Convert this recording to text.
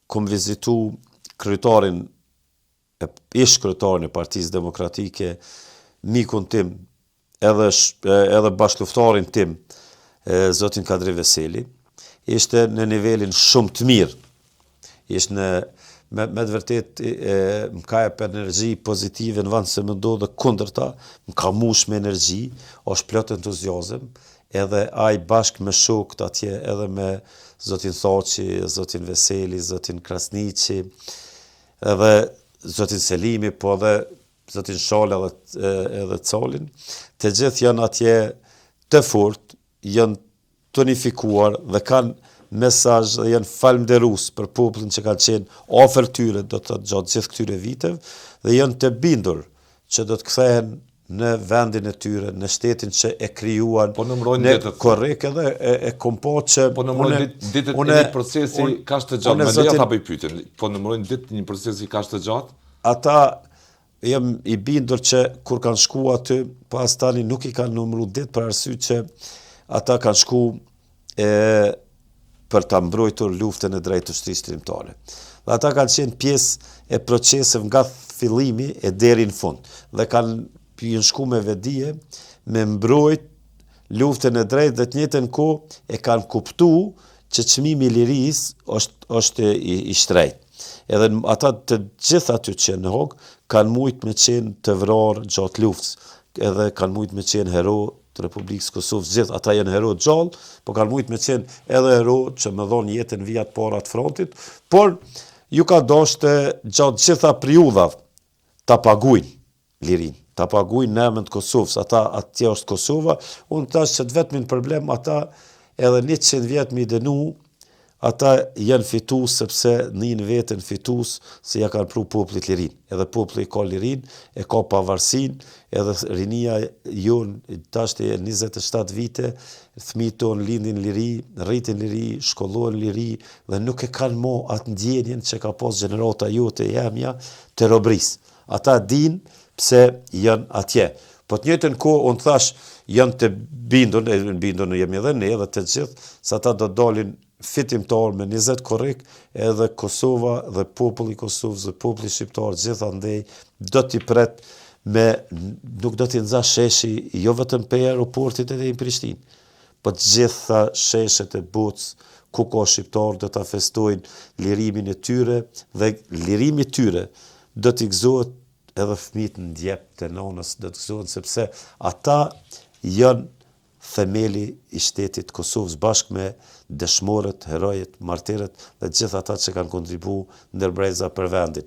kom vizitu ish-kryetarin e Partisë Demokratike, mikun tim, edhe bashkëluftarin tim, zotin Kadri Veseli, ishte në nivelin shumë të mirë. Ishte me të vërtet më ka jep energji pozitive në vend se më ndodhe kundërta, më ka mush me energji, është plot entuziazëm, edhe ai bashkë me shokët atje, edhe me zotin Thaçi, zotin Veseli, zotin Krasniqi, edhe zotin Selimi, po edhe zotin Shala edhe Calin, të gjithë janë atje të fort, janë tonifikuar dhe kanë mesazh dhe janë falënderues për popullin që kanë qenë afër tyre do të gjatë gjithë këtyre viteve dhe janë të bindur që do të kthehen në vendin e tyre, në shtetin që e krijuan. Po numërojnë ditët. Korrekt edhe e kom pa që po numërojnë ditët e një procesi kaq të gjatë. Me leja ta bëj pyetjen. Po numërojnë ditë një procesi kaq të gjatë? Ata jam i bindur që kur kanë shku aty, pas tani nuk i kanë numëruar ditë për arsye që ata kanë shku për ta mbrojtur luftën e drejtë të ushtrisë trimtare. Dhe ata kanë qenë pjesë e proceseve nga fillimi e deri në fund. Dhe kanë shku me vedije me mbrojt luftën e drejtë dhe të njëjtën kohë e kanë kuptuar që çmimi i lirisë është i shtrejtë. Edhe ata të gjithë aty që në hog kanë mujt me qenë të vrarë gjatë luftës, edhe kanë mujt me qenë hero të Republikës Kosovës, gjithë ata janë hero gjallë, po kanë mujt me qenë edhe hero që më dhonë jetën vijat para të frontit, por ju ka dashte gjatë gjitha periudhave ta paguajnë lirin, ta paguajnë në emër të Kosovës, ata atje është Kosova, unë tash që të vetmin problem ata edhe 100 vjet mi dënu, ata janë fitus sepse njën vetën fitus se ja kanë pru popullit lirin. Edhe populli ka lirin, e ka pavarësin, edhe rinia jonë tashti e 27 vite, fëmijët tonë lindin liri, rritin liri, shkollohen liri, dhe nuk e kanë mo atë ndjenjen që ka pas gjenerata jote e jemja të robris. Ata din pse janë atje. Po të njëjtën kohë, unë thash, janë të bindur jemi edhe ne, edhe të gjithë, sa ata do dalin fitimtar me 20 korrik, edhe Kosova dhe populli i Kosovës dhe populli shqiptar gjithandej do t'i pret nuk do t'i nxash sheshi jo vetëm pe aeroportit edhe në Prishtinë, po të gjitha sheshet e botës ku ka shqiptar do t'a festojnë lirimin e tyre dhe lirimi i tyre do t'i gëzohet edhe fëmijët në djep të nonës do të gëzohen sepse ata janë themeli i shtetit Kosovës bashkë me dëshmorët, herojët, martirët dhe gjithë ata që kanë kontribuar ndërbreza për vendin.